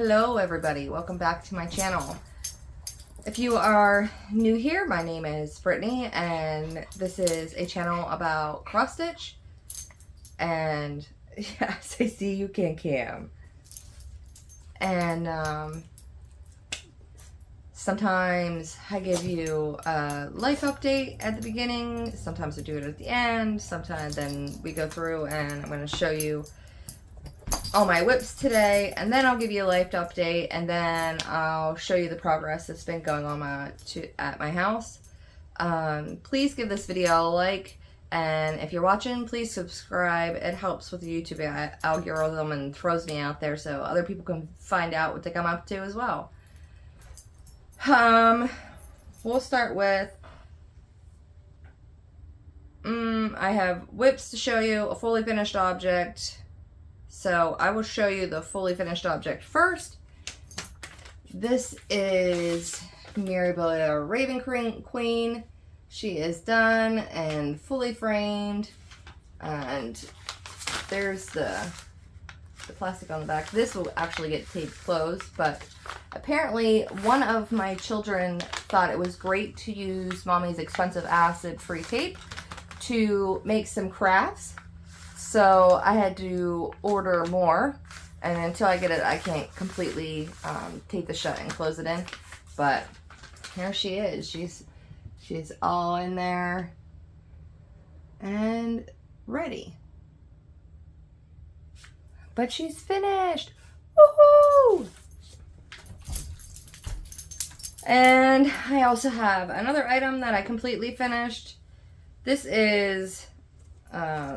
Hello everybody, welcome back to my channel. If you are new here, my name is Brittany and this is a channel about cross stitch. And yes, I see you cam. And sometimes I give you a life update at the beginning, sometimes I do it at the end, sometimes then we go through and I'm going to show you all my whips today, and then I'll give you a life update, and then I'll show you the progress that's been going on at my house. Please give this video a like, and if you're watching, please subscribe. It helps with the YouTube algorithm and throws me out there so other people can find out what I'm up to as well. We'll start with I have whips to show you, a fully finished object. So I will show you the fully finished object first. This is Mirabella Raven Queen. She is done and fully framed. And there's the plastic on the back. This will actually get taped closed, but apparently one of my children thought it was great to use Mommy's expensive acid-free tape to make some crafts. So I had to order more, and until I get it, I can't completely tape this shut and close it in. But here she is. She's all in there and ready. But she's finished. Woohoo! And I also have another item that I completely finished. This is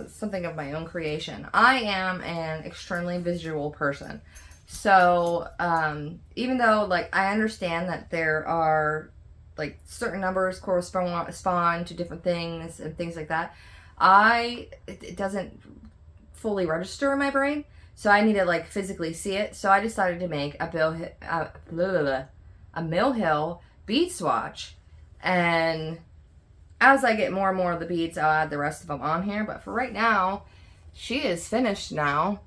something of my own creation. I am an extremely visual person. So, even though, like, I understand that there are, like, certain numbers correspond to different things and things like that, it doesn't fully register in my brain. So I need to, like, physically see it. So I decided to make a Mill Hill bead swatch. And as I get more and more of the beads, I'll add the rest of them on here. But for right now, she is finished now.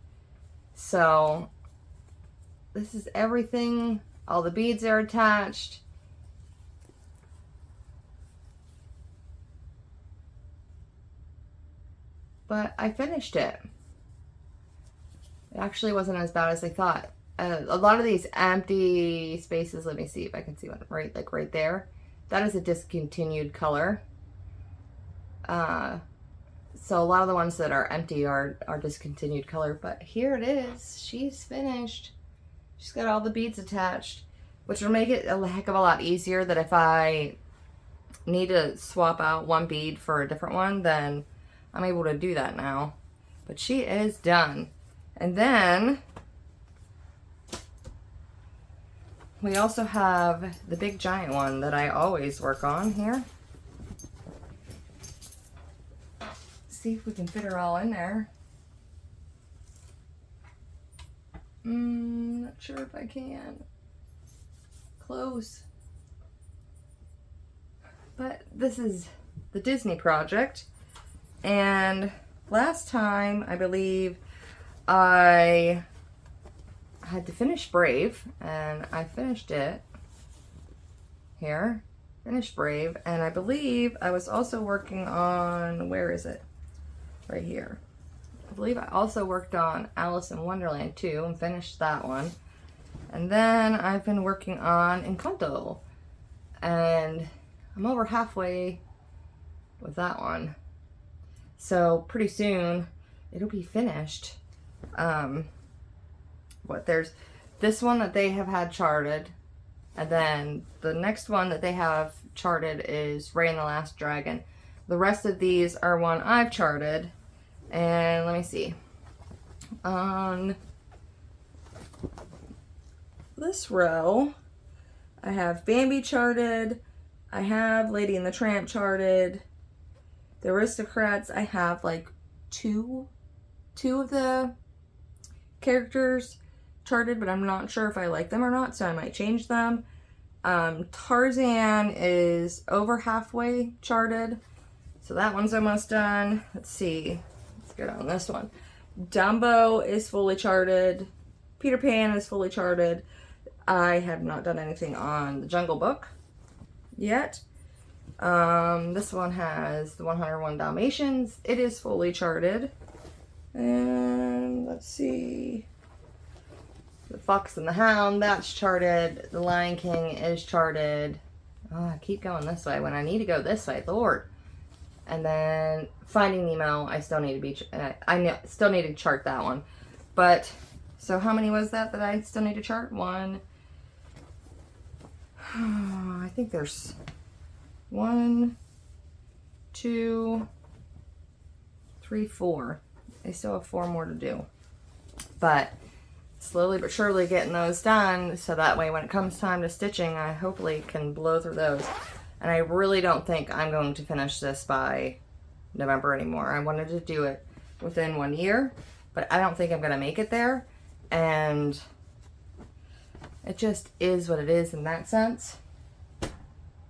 So this is everything. All the beads are attached. But I finished it. It actually wasn't as bad as I thought. A lot of these empty spaces, let me see if I can see one right there. That is a discontinued color. So a lot of the ones that are empty are discontinued color, but here it is. She's finished. She's got all the beads attached, which will make it a heck of a lot easier that if I need to swap out one bead for a different one, then I'm able to do that now. But she is done. And then we also have the big giant one that I always work on here. See if we can fit her all in there. Not sure if I can. Close. But this is the Disney project. And last time, I believe, I had to finish Brave. And I finished it. Here. Finished Brave. And I believe I was also working on, where is it? Right here. I believe I also worked on Alice in Wonderland too and finished that one. And then I've been working on Encanto. And I'm over halfway with that one. So pretty soon it'll be finished. There's this one that they have had charted. And then the next one that they have charted is Ray and the Last Dragon. The rest of these are one I've charted. And let me see. On this row, I have Bambi charted. I have Lady and the Tramp charted. The Aristocrats, I have like two of the characters charted, but I'm not sure if I like them or not, so I might change them. Tarzan is over halfway charted. So that one's almost done. Let's see. Let's get on this one. Dumbo is fully charted. Peter Pan is fully charted. I have not done anything on the Jungle Book yet. This one has the 101 Dalmatians. It is fully charted. And let's see. The Fox and the Hound, that's charted. The Lion King is charted. Oh, I keep going this way when I need to go this way, Lord. And then Finding Nemo, I still need to be, still need to chart that one. But, so how many was that I still need to chart? One. I think there's 1, 2, 3, 4. I still have 4 more to do. But slowly but surely getting those done, so that way when it comes time to stitching, I hopefully can blow through those. And I really don't think I'm going to finish this by November anymore. I wanted to do it within 1 year, but I don't think I'm going to make it there. And it just is what it is in that sense,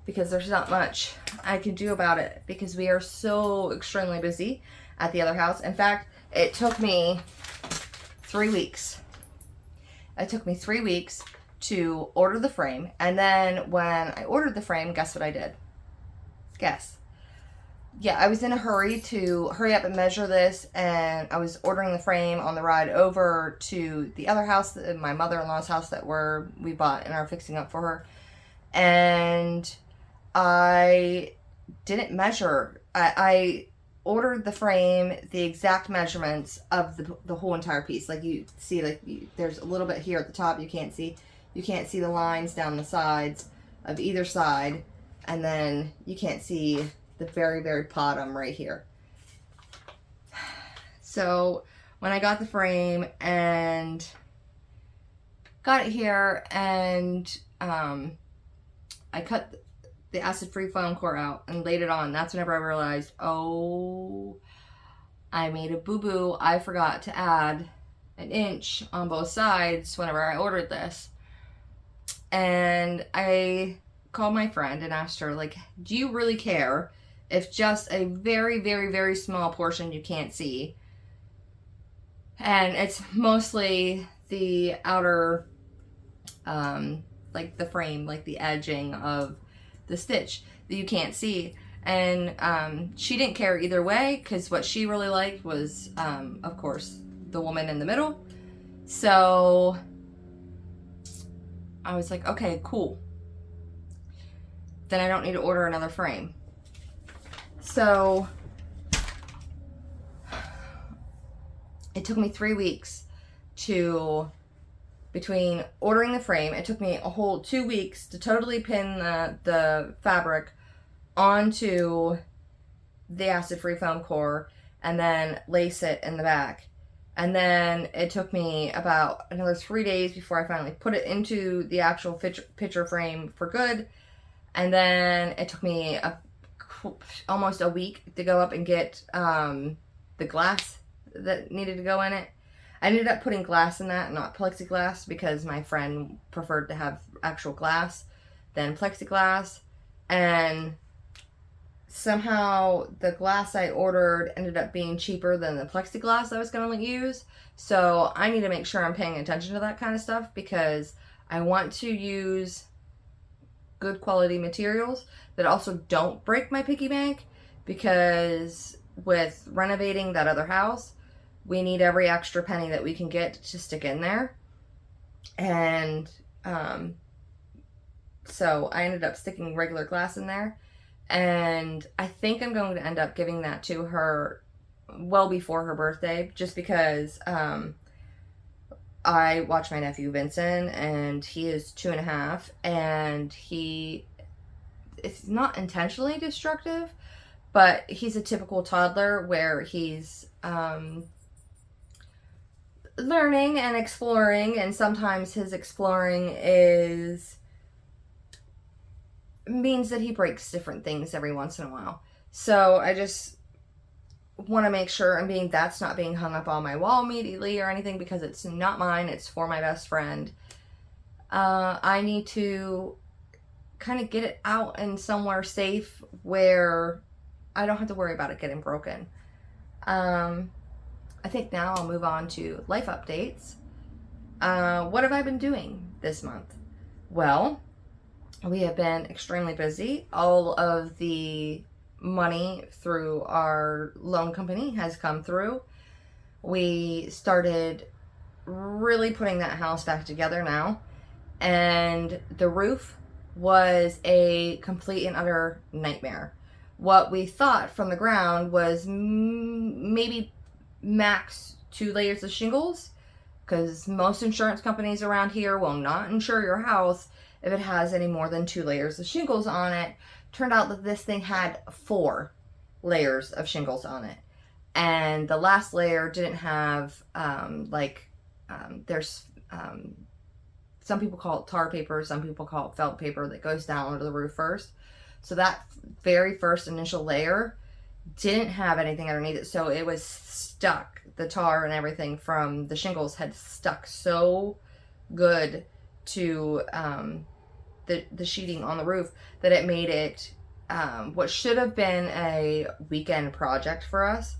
because there's not much I can do about it because we are so extremely busy at the other house. In fact, it took me 3 weeks. It took me 3 weeks to order the frame. And then when I ordered the frame, guess what I did? Guess. Yeah, I was in a hurry to hurry up and measure this. And I was ordering the frame on the ride over to the other house, my mother-in-law's house that we bought and are fixing up for her. And I didn't measure. I ordered the frame, the exact measurements of the whole entire piece. Like you see, like there's a little bit here at the top you can't see. You can't see the lines down the sides of either side, and then you can't see the very, very bottom right here. So when I got the frame and got it here, and I cut the acid-free foam core out and laid it on, that's whenever I realized, oh, I made a boo-boo. I forgot to add an inch on both sides whenever I ordered this. And I called my friend and asked her, like, do you really care if just a very, very, very small portion you can't see? And it's mostly the outer, like the frame, like the edging of the stitch that you can't see. And she didn't care either way, because what she really liked was, of course, the woman in the middle. So I was like, okay, cool. Then I don't need to order another frame. So it took me 3 weeks to, between ordering the frame, it took me a whole 2 weeks to totally pin the fabric onto the acid-free foam core and then lace it in the back. And then it took me about another 3 days before I finally put it into the actual picture frame for good. And then it took me almost a week to go up and get the glass that needed to go in it. I ended up putting glass in that, not plexiglass, because my friend preferred to have actual glass than plexiglass. And somehow the glass I ordered ended up being cheaper than the plexiglass I was going to use. So I need to make sure I'm paying attention to that kind of stuff, because I want to use good quality materials that also don't break my piggy bank, because with renovating that other house, we need every extra penny that we can get to stick in there. And so I ended up sticking regular glass in there. And I think I'm going to end up giving that to her well before her birthday, just because I watch my nephew Vincent, and he is 2.5, and it's not intentionally destructive, but he's a typical toddler where he's learning and exploring, and sometimes his exploring means that he breaks different things every once in a while. So I just want to make sure that's not being hung up on my wall immediately or anything, because it's not mine, it's for my best friend. I need to kind of get it out in somewhere safe where I don't have to worry about it getting broken. I think now I'll move on to life updates. What have I been doing this month? Well, we have been extremely busy. All of the money through our loan company has come through. We started really putting that house back together now, and the roof was a complete and utter nightmare. What we thought from the ground was maybe max 2 layers of shingles, because most insurance companies around here will not insure your house if it has any more than 2 layers of shingles on it. Turned out that this thing had 4 layers of shingles on it, and the last layer didn't have there's some people call it tar paper, some people call it felt paper that goes down onto the roof first. So that very first initial layer didn't have anything underneath it, so it was stuck. The tar and everything from the shingles had stuck so good to the sheeting on the roof that it made it what should have been a weekend project for us.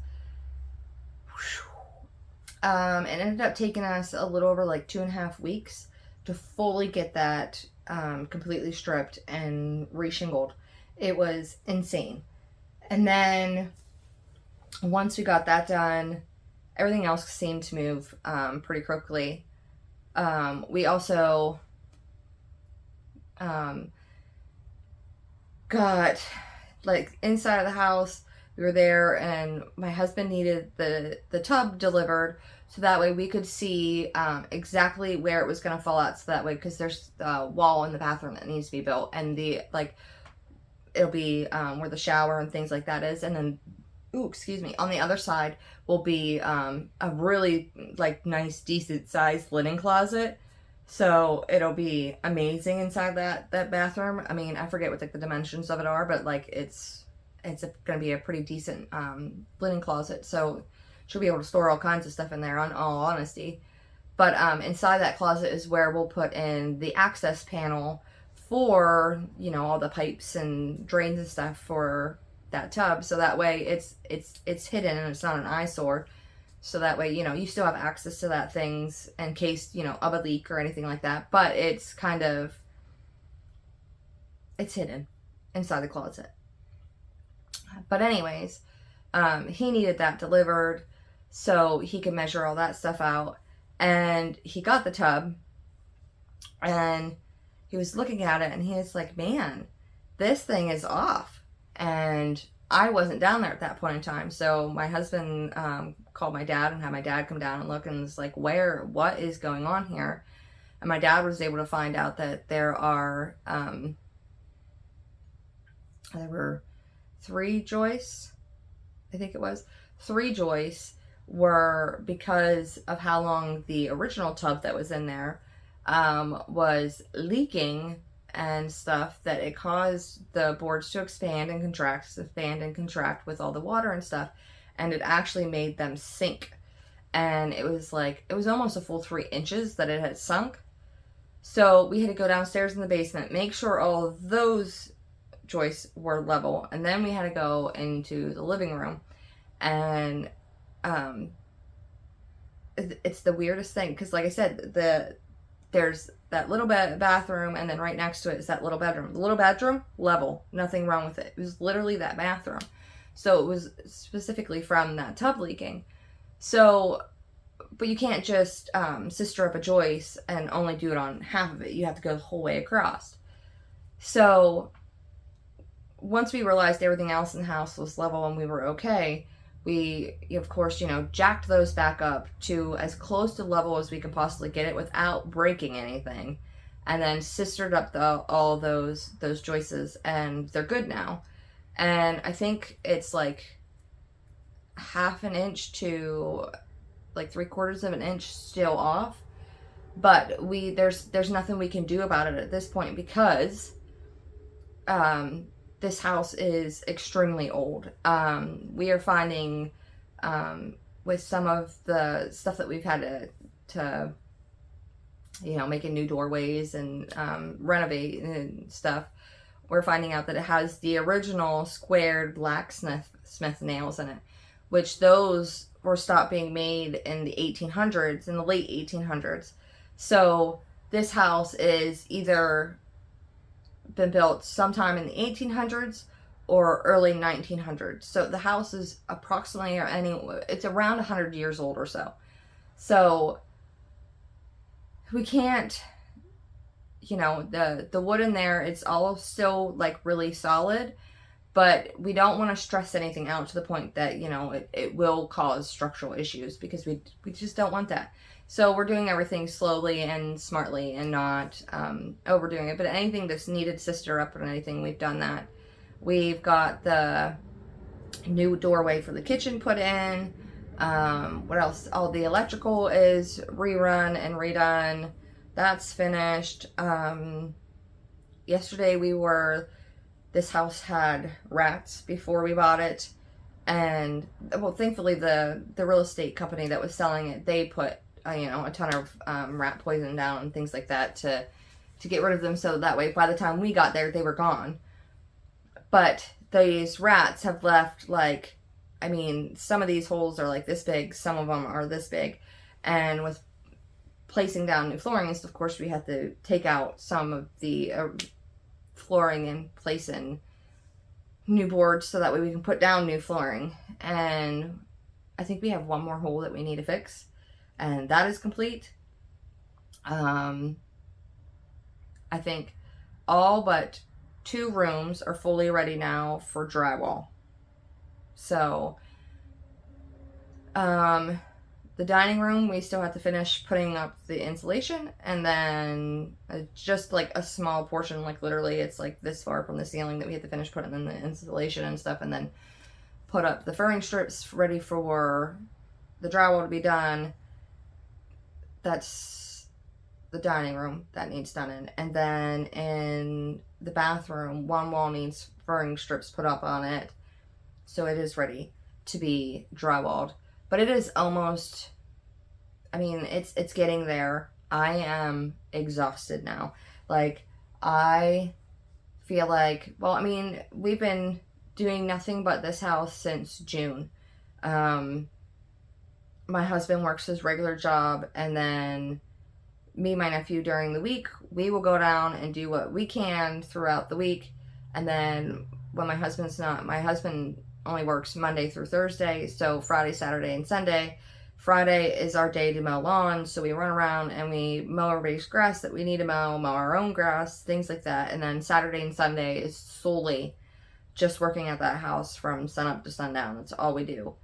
It ended up taking us a little over like 2.5 weeks to fully get that completely stripped and reshingled. It was insane. And then once we got that done, everything else seemed to move pretty quickly. We also got, like, inside of the house, we were there, and my husband needed the tub delivered, so that way we could see exactly where it was going to fall out, so that way, because there's a wall in the bathroom that needs to be built, and it'll be where the shower and things like that is, and then, on the other side will be a really, like, nice, decent sized linen closet. So it'll be amazing inside that bathroom. I mean, I forget what, like, the dimensions of it are, but, like, it's going to be a pretty decent linen closet. So she'll be able to store all kinds of stuff in there, on all honesty. But inside that closet is where we'll put in the access panel for, all the pipes and drains and stuff for that tub. So that way it's hidden and it's not an eyesore. So that way, you still have access to that things in case, of a leak or anything like that. But it's hidden inside the closet. But anyways, he needed that delivered so he could measure all that stuff out. And he got the tub, and he was looking at it, and he was like, man, this thing is off. And I wasn't down there at that point in time. So my husband called my dad and had my dad come down and look, and was like, what is going on here? And my dad was able to find out that there were 3 joists, I think it was. 3 joists were because of how long the original tub that was in there was leaking and stuff, that it caused the boards to expand and contract with all the water and stuff, and it actually made them sink. And it was almost a full 3 inches that it had sunk. So we had to go downstairs in the basement, make sure all of those joists were level, and then we had to go into the living room. And it's the weirdest thing, because like I said, there's that little bathroom, and then right next to it is that little bedroom. The little bedroom, level, nothing wrong with it. It was literally that bathroom. So it was specifically from that tub leaking. So, but you can't just sister up a joist and only do it on half of it. You have to go the whole way across. So once we realized everything else in the house was level and we were okay, we, of course, jacked those back up to as close to level as we could possibly get it without breaking anything, and then sistered up all those joists, and they're good now. And I think it's like 1/2 an inch to like 3/4 of an inch still off, but there's nothing we can do about it at this point, because this house is extremely old. We are finding with some of the stuff that we've had to making new doorways and renovate and stuff, we're finding out that it has the original squared blacksmith nails in it, which those were stopped being made in the 1800s, in the late 1800s. So this house is either been built sometime in the 1800s or early 1900s. So the house is approximately, it's around 100 years old or so. So we can't, the wood in there, it's all still like really solid, but we don't want to stress anything out to the point that, it will cause structural issues, because we just don't want that. So we're doing everything slowly and smartly and not overdoing it. But anything that's needed to stir up or anything, we've done that. We've got the new doorway for the kitchen put in. What else? All the electrical is rerun and redone. That's finished. Yesterday this house had rats before we bought it. And, well, thankfully the real estate company that was selling it, they put, a ton of rat poison down and things like that to get rid of them. So that way, by the time we got there, they were gone. But these rats have left, some of these holes are like this big, some of them are this big. And with placing down new flooring, of course, we had to take out some of the flooring and place in new boards so that way we can put down new flooring. And I think we have one more hole that we need to fix, and that is complete. I think all but 2 rooms are fully ready now for drywall. So the dining room, we still have to finish putting up the insulation, and then just like a small portion, like literally it's like this far from the ceiling that we have to finish putting in the insulation and stuff, and then put up the furring strips ready for the drywall to be done. That's the dining room that needs done in. And then in the bathroom, one wall needs furring strips put up on it, so it is ready to be drywalled. But it is almost, it's getting there. I am exhausted now. I feel like, we've been doing nothing but this house since June. My husband works his regular job, and then me and my nephew during the week, we will go down and do what we can throughout the week. And then when my husband's not, my husband only works Monday through Thursday, so Friday, Saturday, and Sunday. Friday is our day to mow lawns, so we run around and we mow everybody's grass that we need to mow our own grass, things like that. And then Saturday and Sunday is solely just working at that house from sunup to sundown. That's all we do.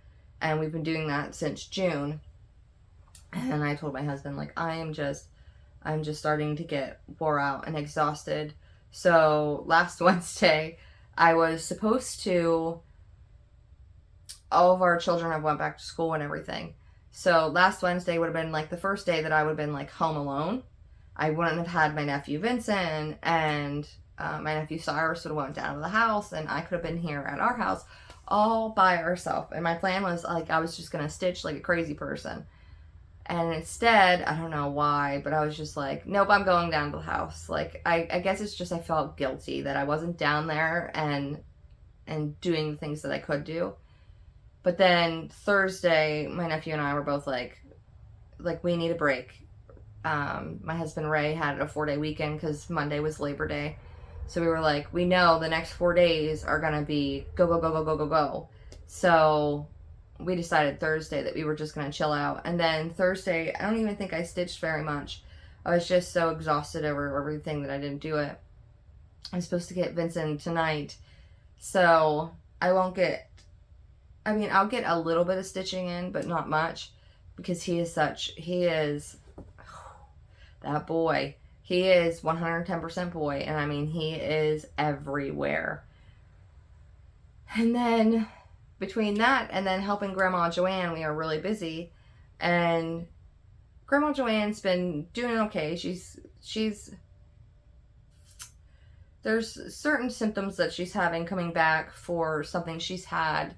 And we've been doing that since June. And I told my husband, I'm just starting to get wore out and exhausted. So last Wednesday, I was supposed to, all of our children have went back to school and everything. So last Wednesday would have been the first day that I would have been home alone. I wouldn't have had my nephew Vincent, and my nephew Cyrus would have went down to the house, and I could have been here at our house all by ourselves. And my plan was I was just going to stitch like a crazy person. And instead, I don't know why, but I was just nope, I'm going down to the house. I guess it's just I felt guilty that I wasn't down there and doing the things that I could do. But then Thursday, my nephew and I were both we need a break. My husband Ray had a 4-day weekend because Monday was Labor Day. So we were we know the next 4 days are going to be go, go, go, go, go, go, go. So we decided Thursday that we were just going to chill out. And then Thursday, I don't even think I stitched very much. I was just so exhausted over everything that I didn't do it. I'm supposed to get Vincent tonight. So I'll get a little bit of stitching in, but not much, because he is that boy. He is 110% boy, and he is everywhere. And then between that and then helping Grandma Joanne, we are really busy. And Grandma Joanne's been doing okay. There's certain symptoms that she's having coming back for something she's had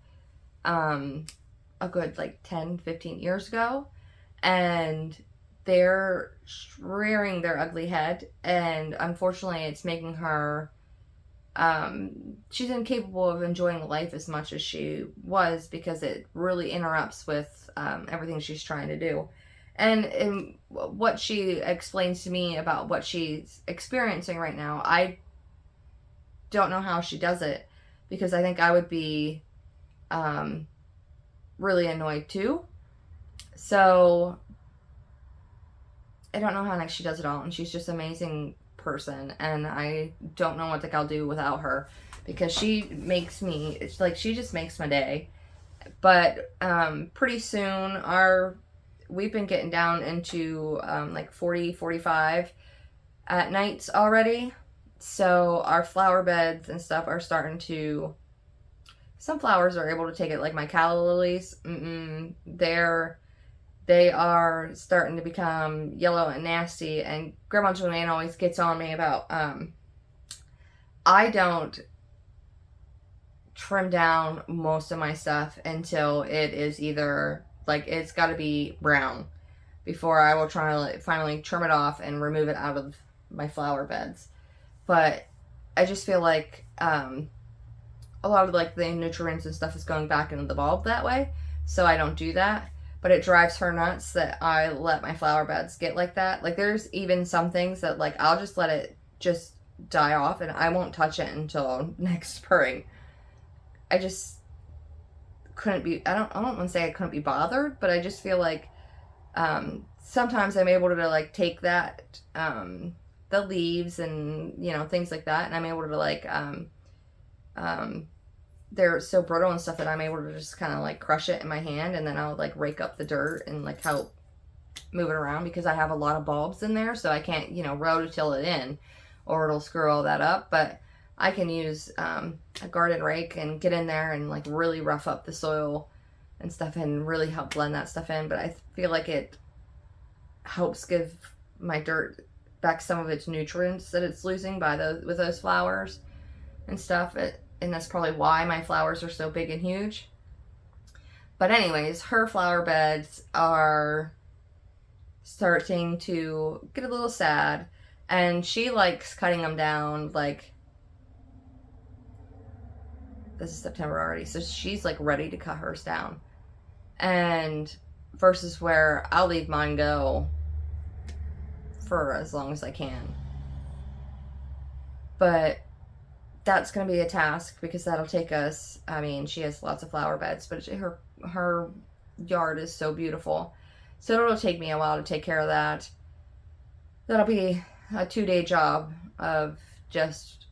a good 10, 15 years ago. And they're rearing their ugly head, and unfortunately it's making her she's incapable of enjoying life as much as she was, because it really interrupts with everything she's trying to do. And what she explains to me about what she's experiencing right now, I don't know how she does it, because I think I would be really annoyed too. So I don't know how she does it all, and she's just an amazing person, and I don't know what the heck I'll do without her, because she makes me, it's like, she just makes my day. But pretty soon we've been getting down into like 40, 45 at nights already. So our flower beds and stuff are starting to, some flowers are able to take it, like my calla lilies. They are starting to become yellow and nasty, and Grandma Joanne always gets on me about, I don't trim down most of my stuff until it is either, like, it's got to be brown before I will try to like, finally trim it off and remove it out of my flower beds. But I just feel like a lot of like the nutrients and stuff is going back into the bulb that way, so I don't do that. But it drives her nuts that I let my flower beds get like that. Like, there's even some things that, like, I'll just let it just die off and I won't touch it until next spring. I just couldn't be, I don't want to say I couldn't be bothered, but I just feel like sometimes I'm able to like take that, the leaves and, you know, things like that, and I'm able to like, they're so brittle and stuff that I'm able to just kind of like crush it in my hand, and then I'll like rake up the dirt and like help move it around, because I have a lot of bulbs in there, so I can't, you know, rototill it in or it'll screw all that up. But I can use a garden rake and get in there and like really rough up the soil and stuff and really help blend that stuff in. But I feel like it helps give my dirt back some of its nutrients that it's losing by with those flowers and stuff. And that's probably why my flowers are so big and huge. But anyways, her flower beds are starting to get a little sad, and she likes cutting them down. Like, this is September already, so she's like ready to cut hers down. And versus where I'll leave mine go for as long as I can. But that's going to be a task, because that'll take us, I mean, she has lots of flower beds, but her yard is so beautiful. So it'll take me a while to take care of that. That'll be a 2-day job of just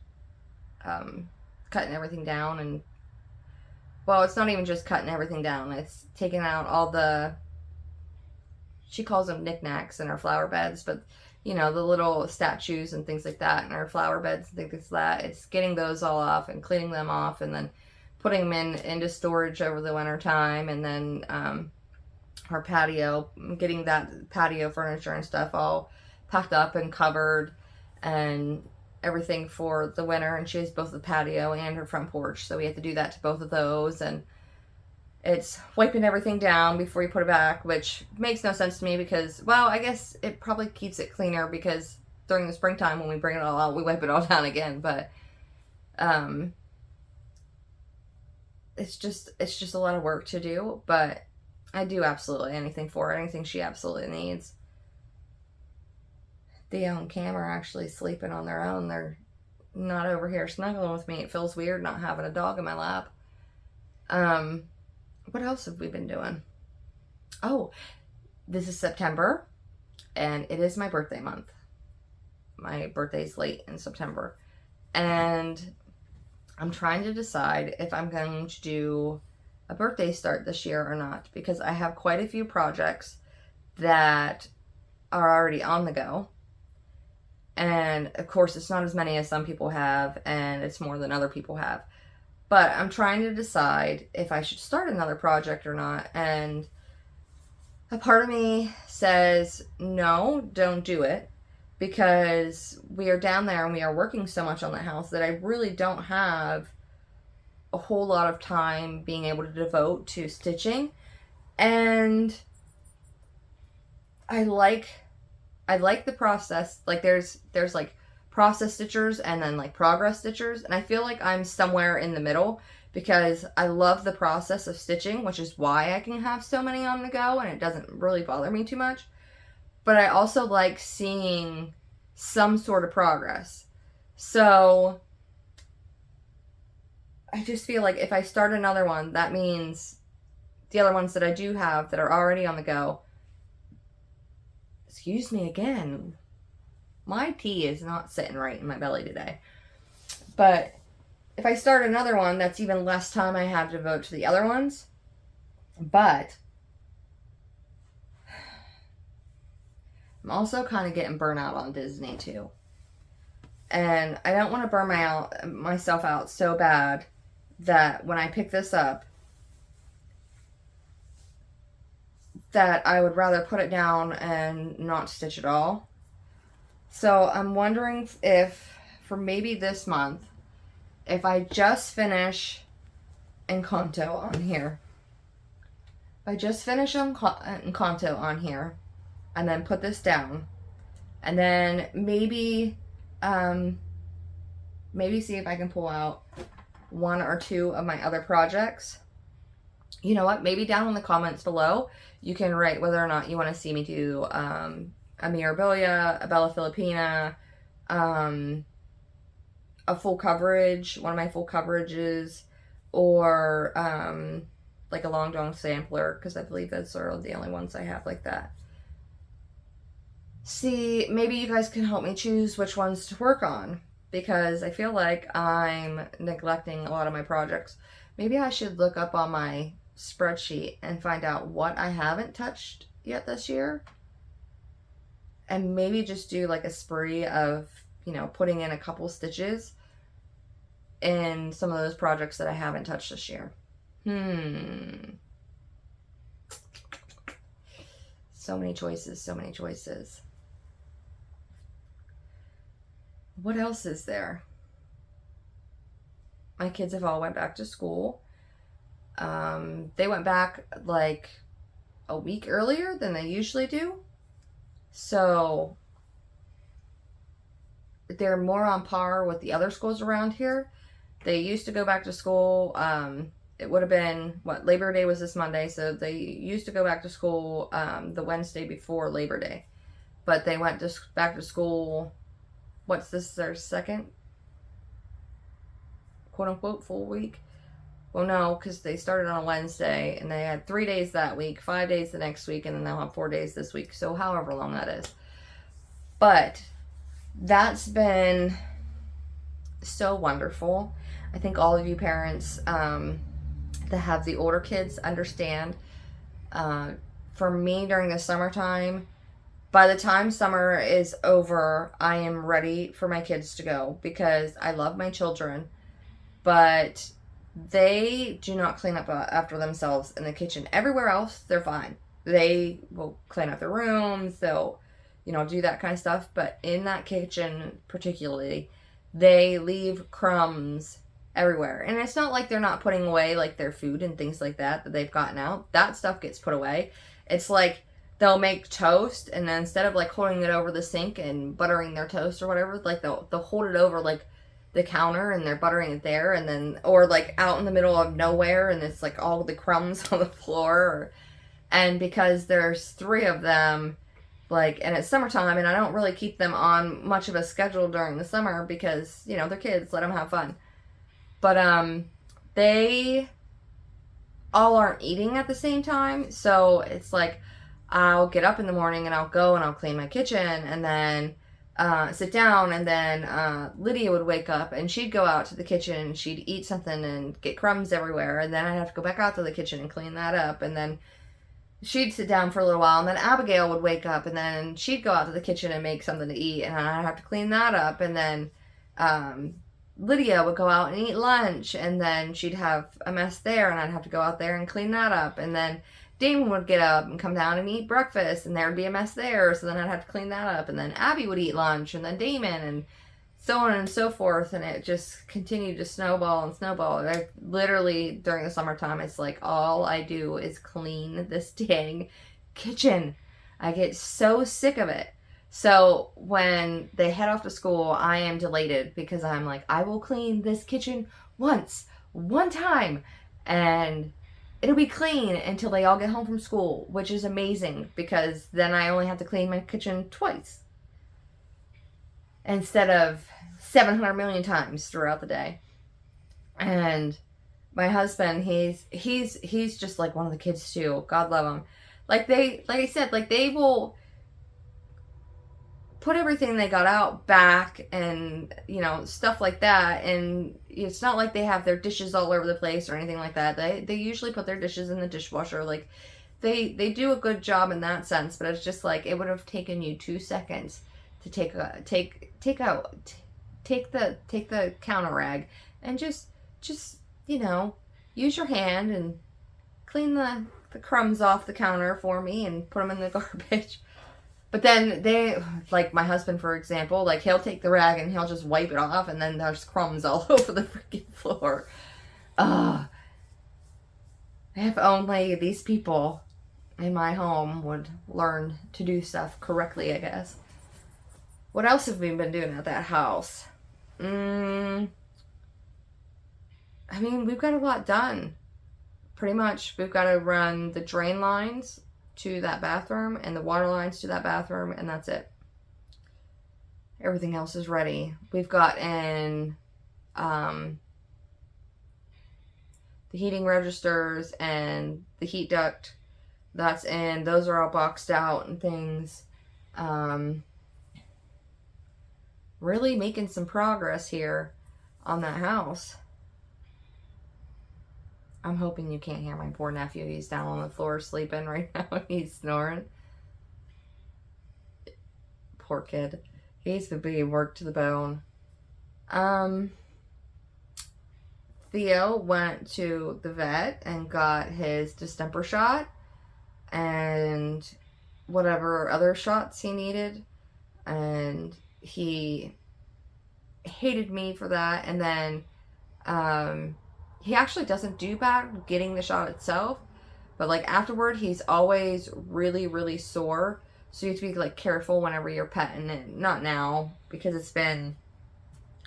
cutting everything down. And, well, it's not even just cutting everything down. It's taking out all the, she calls them knickknacks in her flower beds, but you know, the little statues and things like that in our flower beds and things like that. It's getting those all off and cleaning them off, and then putting them into storage over the winter time. And then our patio, getting that patio furniture and stuff all packed up and covered and everything for the winter. And she has both the patio and her front porch, so we have to do that to both of those. And it's wiping everything down before you put it back, which makes no sense to me, because, well, I guess it probably keeps it cleaner, because during the springtime when we bring it all out, we wipe it all down again. But it's just a lot of work to do. But I do absolutely anything for her, anything she absolutely needs. Theo and Cam are actually sleeping on their own. They're not over here snuggling with me. It feels weird not having a dog in my lap. What else have we been doing? Oh, this is September, and it is my birthday month. My birthday's late in September. And I'm trying to decide if I'm going to do a birthday start this year or not, because I have quite a few projects that are already on the go. And, of course, it's not as many as some people have, and it's more than other people have. But I'm trying to decide if I should start another project or not. And a part of me says, no, don't do it. Because we are down there and we are working so much on the house that I really don't have a whole lot of time being able to devote to stitching. And I like the process. Like, there's like process stitchers and then like progress stitchers, and I feel like I'm somewhere in the middle, because I love the process of stitching, which is why I can have so many on the go and it doesn't really bother me too much. but I also like seeing some sort of progress. So I just feel like if I start another one, that means the other ones that I do have that are already on the go. Excuse me again. My tea is not sitting right in my belly today. But if I start another one, that's even less time I have to devote to the other ones. But I'm also kind of getting burnt out on Disney too. And I don't want to burn myself out so bad that when I pick this up, that I would rather put it down and not stitch at all. So I'm wondering if, for maybe this month, if I just finish Encanto on here. If I just finish Encanto on here, and then put this down, and then maybe see if I can pull out one or two of my other projects. You know what? Maybe down in the comments below, you can write whether or not you want to see me do a Mirabilia, a Bella Filipina, a full coverage, one of my full coverages, or like a Long Dong sampler, because I believe those are the only ones I have like that. See, maybe you guys can help me choose which ones to work on, because I feel like I'm neglecting a lot of my projects. Maybe I should look up on my spreadsheet and find out what I haven't touched yet this year, and maybe just do like a spree of, you know, putting in a couple stitches in some of those projects that I haven't touched this year. So many choices, so many choices. What else is there? My kids have all went back to school. They went back like a week earlier than they usually do. So they're more on par with the other schools around here. They used to go back to school. It would have been, Labor Day was this Monday. So they used to go back to school the Wednesday before Labor Day. But they went back to school, what's this, their second quote-unquote full week? Well, no, because they started on a Wednesday, and they had 3 days that week, 5 days the next week, and then they'll have 4 days this week. So however long that is. But that's been so wonderful. I think all of you parents that have the older kids understand. For me, during the summertime, by the time summer is over, I am ready for my kids to go, because I love my children, but they do not clean up after themselves in the kitchen. Everywhere else, they're fine. They will clean up their rooms. They'll, you know, do that kind of stuff. But in that kitchen particularly, they leave crumbs everywhere. And it's not like they're not putting away like their food and things like that they've gotten out. That stuff gets put away. It's like they'll make toast, and then instead of like holding it over the sink and buttering their toast or whatever, like they'll hold it over like the counter, and they're buttering it there, and then, or like out in the middle of nowhere, and it's like all the crumbs on the floor. And because there's 3 of them, like, and it's summertime, and I don't really keep them on much of a schedule during the summer, because, you know, they're kids, let them have fun. But they all aren't eating at the same time, so it's like I'll get up in the morning and I'll go and I'll clean my kitchen, and then sit down, and then Lydia would wake up and she'd go out to the kitchen and she'd eat something and get crumbs everywhere, and then I'd have to go back out to the kitchen and clean that up, and then she'd sit down for a little while, and then Abigail would wake up, and then she'd go out to the kitchen and make something to eat, and I'd have to clean that up, and then Lydia would go out and eat lunch, and then she'd have a mess there, and I'd have to go out there and clean that up, and then Damon would get up and come down and eat breakfast, and there would be a mess there, so then I'd have to clean that up, and then Abby would eat lunch, and then Damon, and so on and so forth, and it just continued to snowball and snowball. I literally, during the summertime, it's like all I do is clean this dang kitchen. I get so sick of it. So when they head off to school, I am delighted, because I'm like, I will clean this kitchen one time, and it'll be clean until they all get home from school, which is amazing because then I only have to clean my kitchen twice instead of 700 million times throughout the day. And my husband, he's just like one of the kids too. God love him. Like I said, like they will put everything they got out back and, you know, stuff like that. And it's not like they have their dishes all over the place or anything like that. They usually put their dishes in the dishwasher. Like they do a good job in that sense, but it's just like it would have taken you 2 seconds to take the counter rag and just you know, use your hand and clean the crumbs off the counter for me and put them in the garbage. But then they, like my husband, for example, like he'll take the rag and he'll just wipe it off and then there's crumbs all over the freaking floor. If only these people in my home would learn to do stuff correctly, I guess. What else have we been doing at that house? I mean, we've got a lot done. Pretty much, we've got to run the drain lines to that bathroom and the water lines to that bathroom, and that's it. Everything else is ready. We've got in the heating registers and the heat duct. That's in. Those are all boxed out and things. Really making some progress here on that house. I'm hoping you can't hear my poor nephew. He's down on the floor sleeping right now. He's snoring. Poor kid. He's being worked to the bone. Theo went to the vet and got his distemper shot and whatever other shots he needed. And he hated me for that. And then, he actually doesn't do bad getting the shot itself, but like afterward, he's always really, really sore. So you have to be like careful whenever you're petting it. Not now, because it's been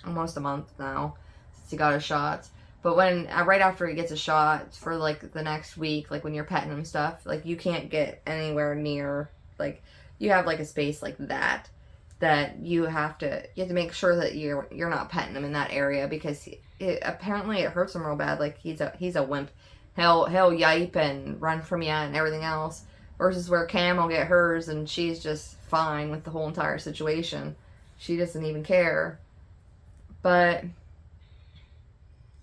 almost a month now since he got his shots. But when right after he gets a shot for like the next week, like when you're petting him stuff, like you can't get anywhere near, like you have like a space like that you have to make sure that you're not petting him in that area, because apparently it hurts him real bad. Like he's a wimp. He'll yipe and run from you and everything else. Versus where Cam will get hers and she's just fine with the whole entire situation. She doesn't even care. But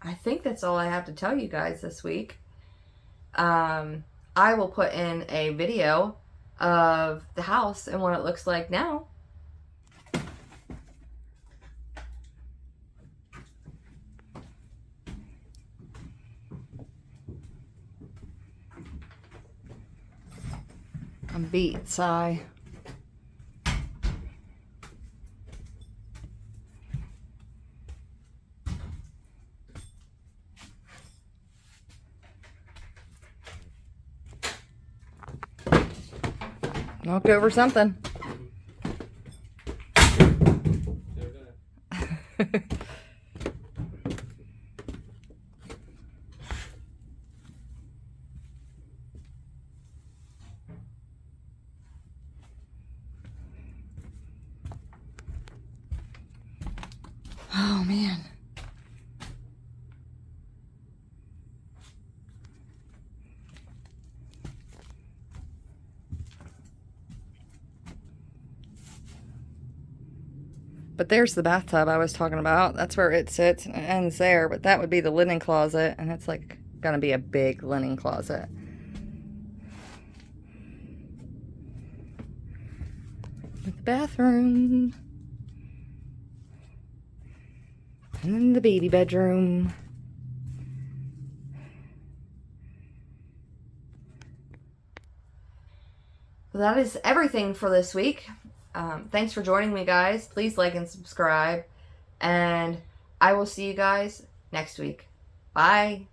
I think that's all I have to tell you guys this week. I will put in a video of the house and what it looks like now. I'm beat, sigh. Knocked over something. Oh, man. But there's the bathtub I was talking about. That's where it sits and it ends there. But that would be the linen closet. And it's like gonna be a big linen closet. With the bathroom. And then the baby bedroom. So that is everything for this week. Thanks for joining me, guys. Please like and subscribe. And I will see you guys next week. Bye.